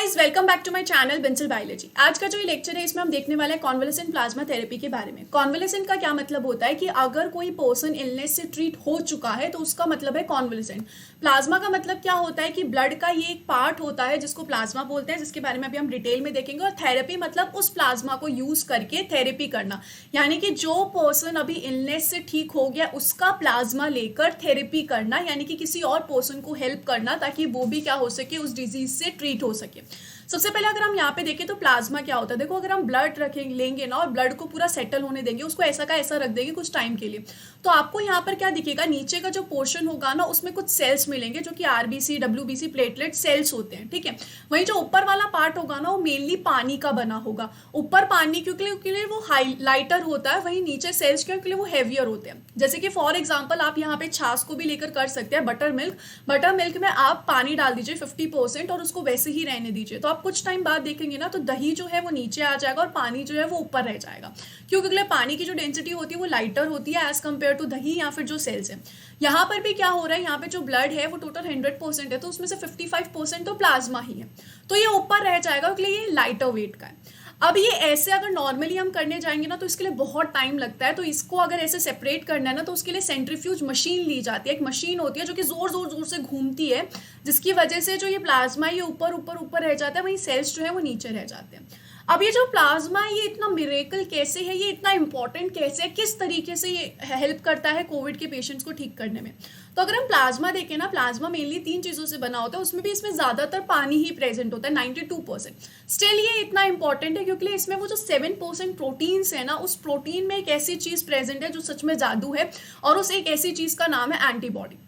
Guys, welcome back to my channel बेंचल biology. आज का जो ये लेक्चर है इसमें हम देखने वाले हैं कॉन्वलेसेंट प्लाज्मा थेरेपी के बारे में। कॉन्वलेसेंट का क्या मतलब होता है कि अगर कोई पर्सन इलनेस से ट्रीट हो चुका है तो उसका मतलब है कॉन्वलेसेंट। प्लाज्मा का मतलब क्या होता है कि ब्लड का ये एक पार्ट होता है जिसको प्लाज्मा बोलते हैं, जिसके बारे में अभी हम डिटेल में देखेंगे। और थेरेपी मतलब उस प्लाज्मा को यूज करके थेरेपी करना, यानी कि जो पर्सन अभी इलनेस से ठीक हो गया उसका प्लाज्मा लेकर थेरेपी करना, यानी कि किसी और पर्सन को हेल्प करना ताकि वो भी क्या हो सके, उस डिजीज से ट्रीट हो सके। सबसे पहले अगर हम यहाँ पे देखें तो प्लाज्मा क्या होता है। देखो, अगर हम ब्लड रखेंगे लेंगे ना और ब्लड को पूरा सेटल होने देंगे, उसको ऐसा का ऐसा रख देंगे कुछ टाइम के लिए, तो आपको यहाँ पर क्या दिखेगा, नीचे का जो पोर्शन होगा ना उसमें कुछ सेल्स मिलेंगे जो कि आरबीसी, डब्ल्यूबीसी, प्लेटलेट सेल्स होते हैं। ठीक है, वहीं जो ऊपर वाला पार्ट होगा ना वो मेनली पानी का बना होगा। ऊपर पानी क्योंकि वो लाइटर होता है, वहीं नीचे सेल्स क्योंकि वो हैवियर होते हैं। जैसे कि फॉर एग्जाम्पल आप यहाँ पे छाछ को भी लेकर कर सकते हैं, बटर मिल्क में आप पानी डाल दीजिए 50% और उसको वैसे ही रहने दीजिए, तो आप कुछ टाइम बाद देखेंगे ना तो दही जो है वो नीचे आ जाएगा और पानी जो है वो ऊपर रह जाएगा, क्योंकि पानी की जो डेंसिटी होती है वो लाइटर होती है एज कम्पेयर टू दही या फिर जो सेल्स है। यहाँ पर भी क्या हो रहा है, यहाँ पे जो ब्लड है वो टोटल 100% है, तो उसमें से 55% तो प्लाज्मा ही है, तो ये ऊपर रह जाएगा क्योंकि ये लाइटर वेट का है। अब ये ऐसे अगर नॉर्मली हम करने जाएंगे ना तो इसके लिए बहुत टाइम लगता है, तो इसको अगर ऐसे सेपरेट करना है ना तो उसके लिए सेंट्रीफ्यूज मशीन ली जाती है। एक मशीन होती है जो कि जोर जोर जोर से घूमती है, जिसकी वजह से जो ये प्लाज्मा ये ऊपर ऊपर ऊपर रह जाता है, वहीं सेल्स जो है वो नीचे रह जाते हैं। अब ये जो प्लाज्मा है ये इतना मिरेकल कैसे है, ये इतना इंपॉर्टेंट कैसे है, किस तरीके से ये हेल्प करता है कोविड के पेशेंट्स को ठीक करने में। तो अगर हम प्लाज्मा देखें ना, प्लाज्मा मेनली 3 चीज़ों से बना होता है, उसमें भी इसमें ज़्यादातर पानी ही प्रेजेंट होता है 92%। स्टिल ये इतना इंपॉर्टेंट है क्योंकि इसमें वो जो 7% प्रोटीन्स है ना, उस प्रोटीन में एक ऐसी चीज़ प्रेजेंट है जो सच में जादू है, और उस एक ऐसी चीज़ का नाम है एंटीबॉडी।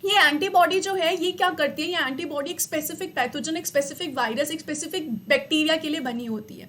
ये एंटीबॉडी जो है ये क्या करती है, ये एंटीबॉडी एक स्पेसिफिक पैथोजन, एक स्पेसिफिक वायरस, एक स्पेसिफिक बैक्टीरिया के लिए बनी होती है।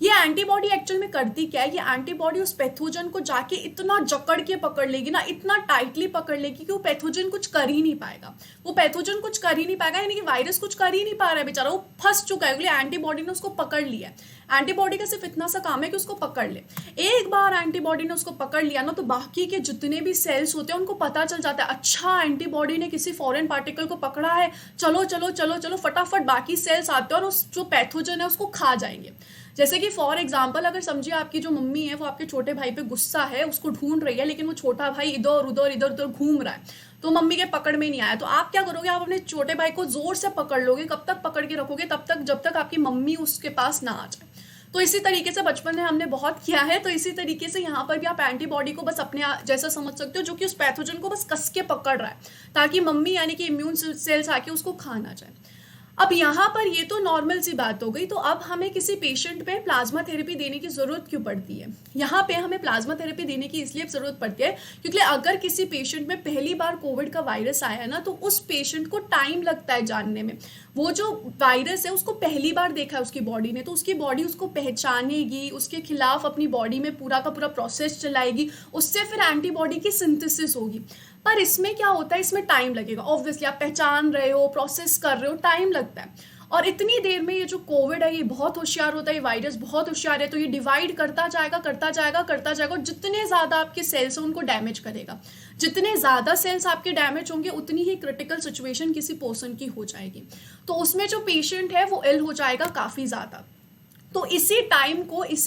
ये एंटीबॉडी एक्चुअल में करती क्या है, ये एंटीबॉडी उस पैथोजन को जाके इतना जकड़ के पकड़ लेगी ना, इतना टाइटली पकड़ लेगी कि वो पैथोजन कुछ कर ही नहीं पाएगा। वो पैथोजन कुछ कर ही नहीं पाएगा, यानी कि वायरस कुछ कर ही नहीं पा रहा है बेचारा, वो फंस चुका है, इसलिए एंटीबॉडी ने उसको पकड़ लिया है। एंटीबॉडी का सिर्फ इतना सा काम है कि उसको पकड़ ले। एक बार एंटीबॉडी ने उसको पकड़ लिया ना तो बाकी के जितने भी सेल्स होते हैं उनको पता चल जाता है, अच्छा एंटीबॉडी ने किसी फॉरेन पार्टिकल को पकड़ा है, चलो चलो चलो चलो फटाफट बाकी सेल्स आते हैं और उस जो पैथोजन है उसको खा जाएंगे। जैसे कि फॉर एग्जाम्पल अगर समझिए आपकी जो मम्मी है वो आपके छोटे भाई पे गुस्सा है, उसको ढूंढ रही है, लेकिन वो छोटा भाई इधर उधर इधर उधर घूम रहा है, तो मम्मी के पकड़ में नहीं आया, तो आप क्या करोगे, आप अपने छोटे भाई को जोर से पकड़ लोगे। कब तक पकड़ के रखोगे, तब तक जब तक आपकी मम्मी उसके पास ना आ जाए। तो इसी तरीके से बचपन में हमने बहुत किया है, तो इसी तरीके से यहाँ पर भी आप एंटीबॉडी को बस अपने जैसा समझ सकते हो, जो कि उस पैथोजन को बस कस के पकड़ रहा है ताकि मम्मी यानी कि इम्यून सेल्स आके उसको खा ना जाए। अब यहाँ पर ये तो नॉर्मल सी बात हो गई, तो अब हमें किसी पेशेंट पे प्लाज्मा थेरेपी देने की ज़रूरत क्यों पड़ती है। यहाँ पे हमें प्लाज्मा थेरेपी देने की इसलिए ज़रूरत पड़ती है क्योंकि अगर किसी पेशेंट में पहली बार कोविड का वायरस आया है ना तो उस पेशेंट को टाइम लगता है जानने में। वो जो वायरस है उसको पहली बार देखा है उसकी बॉडी ने, तो उसकी बॉडी उसको पहचानेगी, उसके खिलाफ अपनी बॉडी में पूरा का पूरा प्रोसेस चलाएगी, उससे फिर एंटीबॉडी की सिंथेसिस होगी। पर इसमें क्या होता है, इसमें टाइम लगेगा। ऑब्वियसली आप पहचान रहे हो, प्रोसेस कर रहे हो, टाइम लगता है। और इतनी देर में ये जो कोविड है ये बहुत होशियार होता है, ये वायरस बहुत होशियार है, तो ये डिवाइड करता जाएगा करता जाएगा करता जाएगा, और जितने ज़्यादा आपके सेल्स हैं उनको डैमेज करेगा। जितने ज़्यादा सेल्स आपके डैमेज होंगे उतनी ही क्रिटिकल सिचुएशन किसी पर्सन की हो जाएगी, तो उसमें जो पेशेंट है वो इल हो जाएगा काफ़ी ज़्यादा। तो इसी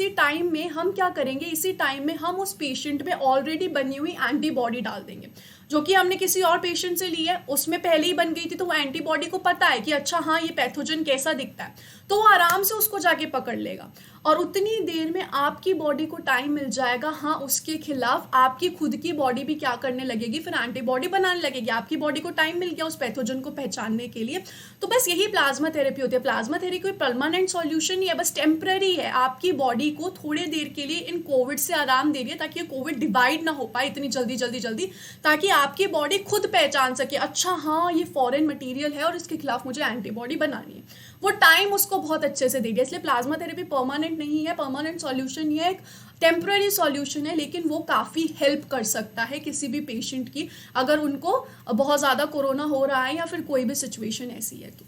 टाइम में हम क्या करेंगे, इसी टाइम में हम उस पेशेंट में ऑलरेडी बनी हुई एंटीबॉडी डाल देंगे जो कि हमने किसी और पेशेंट से ली है, उसमें पहले ही बन गई थी, तो वो एंटीबॉडी को पता है कि अच्छा हाँ ये पैथोजन कैसा दिखता है, तो वो आराम से उसको जाके पकड़ लेगा। और उतनी देर में आपकी बॉडी को टाइम मिल जाएगा, हाँ उसके खिलाफ आपकी खुद की बॉडी भी क्या करने लगेगी, फिर एंटीबॉडी बनाने लगेगी। आपकी बॉडी को टाइम मिल गया उस पैथोजन को पहचानने के लिए। तो बस यही प्लाज्मा थेरेपी होती है। प्लाज्मा थेरेपी कोई परमानेंट सॉल्यूशन नहीं है, बस टेम्पररी है, आपकी बॉडी को थोड़े देर के लिए इन कोविड से आराम दे रही है ताकि ये कोविड डिवाइड ना हो पाए इतनी जल्दी, ताकि आपकी बॉडी खुद पहचान सके, अच्छा हाँ ये फॉरेन मटेरियल है और इसके खिलाफ मुझे एंटीबॉडी बनानी है। वो टाइम उसको बहुत अच्छे से दे दिया। इसलिए प्लाज्मा थेरेपी परमानेंट नहीं है, परमानेंट सॉल्यूशन ये एक टेम्पररी सॉल्यूशन है, लेकिन वो काफ़ी हेल्प कर सकता है किसी भी पेशेंट की, अगर उनको बहुत ज़्यादा कोरोना हो रहा है या फिर कोई भी सिचुएशन ऐसी है। तो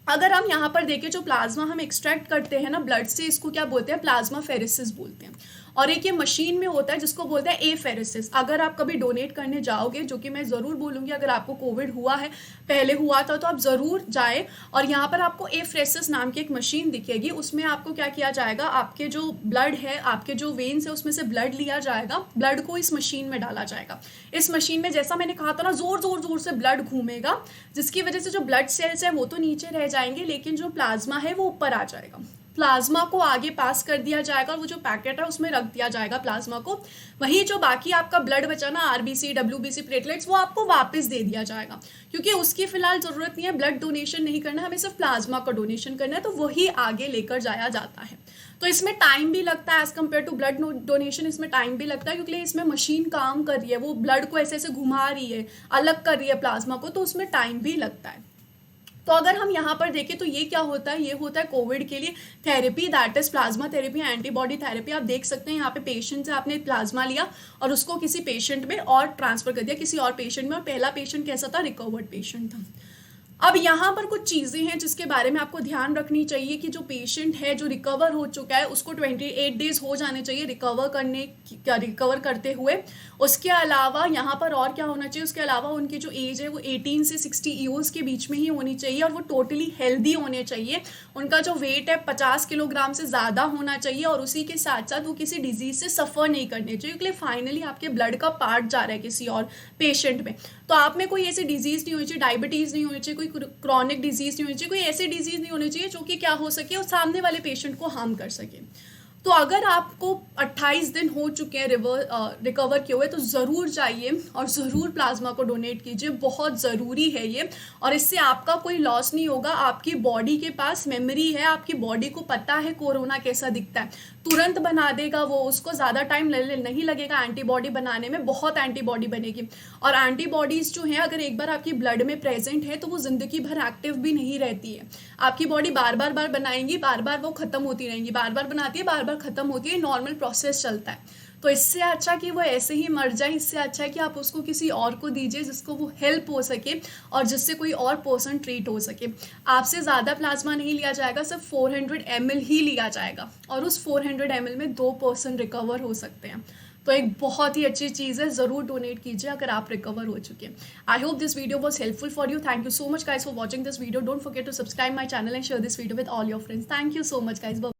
अगर हम यहाँ पर देखें जो प्लाज्मा हम एक्सट्रैक्ट करते हैं ना ब्लड से, इसको क्या बोलते हैं, प्लाज्मा फेरेसिस बोलते हैं। और एक ये मशीन में होता है जिसको बोलते हैं एफेरेसिस। अगर आप कभी डोनेट करने जाओगे, जो कि मैं ज़रूर बोलूँगी, अगर आपको कोविड हुआ है, पहले हुआ था, तो आप ज़रूर जाए। और यहाँ पर आपको एफेरेसिस नाम की एक मशीन दिखेगी, उसमें आपको क्या किया जाएगा, आपके जो ब्लड है, आपके जो वेन्स है, उसमें से ब्लड लिया जाएगा, ब्लड को इस मशीन में डाला जाएगा। इस मशीन में जैसा मैंने कहा था ना, जोर जोर जोर से ब्लड घूमेगा, जिसकी वजह से जो ब्लड सेल्स है वो तो नीचे रह जाएंगे, लेकिन जो प्लाज्मा है वो ऊपर आ जाएगा। प्लाज्मा को आगे पास कर दिया जाएगा और वो जो पैकेट है उसमें रख दिया जाएगा प्लाज्मा को। वही जो बाकी आपका ब्लड बचा ना, आरबीसी, डब्ल्यूबीसी, प्लेटलेट्स, वो आपको वापस दे दिया जाएगा, क्योंकि उसकी फिलहाल जरूरत नहीं है, ब्लड डोनेशन नहीं करना, हमें सिर्फ प्लाज्मा का डोनेशन करना है, तो वही आगे लेकर जाया जाता है। तो इसमें टाइम भी लगता है as compare to blood donation, इसमें टाइम भी लगता है, क्योंकि इसमें मशीन काम कर रही है, वो ब्लड को ऐसे ऐसे घुमा रही है, अलग कर रही है प्लाज्मा को, तो उसमें टाइम भी लगता है। तो अगर हम यहाँ पर देखें तो ये क्या होता है, ये होता है कोविड के लिए therapy, that is plasma therapy, antibody therapy. आप देख सकते हैं यहाँ पे पेशेंट से आपने प्लाज्मा लिया और उसको किसी पेशेंट में और ट्रांसफर कर दिया, किसी और पेशेंट में, और पहला पेशेंट कैसा था, रिकवर्ड पेशेंट था। अब यहाँ पर कुछ चीज़ें हैं जिसके बारे में आपको ध्यान रखनी चाहिए कि जो पेशेंट है, जो रिकवर हो चुका है, उसको 28 डेज हो जाने चाहिए रिकवर करते हुए। उसके अलावा यहाँ पर और क्या होना चाहिए, उसके अलावा उनकी जो एज है वो 18 से 60 ईयर्स के बीच में ही होनी चाहिए, और वो टोटली हेल्दी होने चाहिए। उनका जो वेट है 50 किलोग्राम से ज़्यादा होना चाहिए, और उसी के साथ साथ वो किसी डिजीज़ से सफ़र नहीं करने चाहिए, क्योंकि फाइनली आपके ब्लड का पार्ट जा रहा है किसी और पेशेंट में। तो आप में कोई ऐसी डिजीज़ नहीं होनी चाहिए, डायबिटीज़ नहीं होनी चाहिए, कोई क्रॉनिक डिजीज़ नहीं होनी चाहिए, कोई ऐसी डिजीज़ नहीं होनी चाहिए जो कि क्या हो सके और सामने वाले पेशेंट को हार्म कर सके। तो अगर आपको 28 दिन हो चुके हैं रिकवर किए हुए, तो ज़रूर जाइए और ज़रूर प्लाज्मा को डोनेट कीजिए, बहुत ज़रूरी है ये। और इससे आपका कोई लॉस नहीं होगा, आपकी बॉडी के पास मेमोरी है, आपकी बॉडी को पता है कोरोना कैसा दिखता है, तुरंत बना देगा वो, उसको ज़्यादा टाइम नहीं लगेगा एंटीबॉडी बनाने में, बहुत एंटीबॉडी बनेगी। और एंटीबॉडीज़ जो हैं, अगर एक बार आपकी ब्लड में प्रेजेंट है तो वो ज़िंदगी भर एक्टिव भी नहीं रहती है, आपकी बॉडी बार बार बनाएंगी, बार बार वो ख़त्म होती रहेंगी, बार बार बनाती है, बार बार ख़त्म होती है, नॉर्मल प्रोसेस चलता है। तो इससे अच्छा कि वो ऐसे ही मर जाए, इससे अच्छा है कि आप उसको किसी और को दीजिए जिसको वो हेल्प हो सके और जिससे कोई और पर्सन ट्रीट हो सके। आपसे ज़्यादा प्लाज्मा नहीं लिया जाएगा, सिर्फ 400 ml ही लिया जाएगा, और उस 400 ml में 2 पर्सन रिकवर हो सकते हैं। तो एक बहुत ही अच्छी चीज़ है, ज़रूर डोनेट कीजिए अगर आप रिकवर हो चुके हैं। I hope this video was helpful for you. Thank you so much guys for watching this video. Don't forget to subscribe my channel and share this video with all your friends. Thank you so much guys.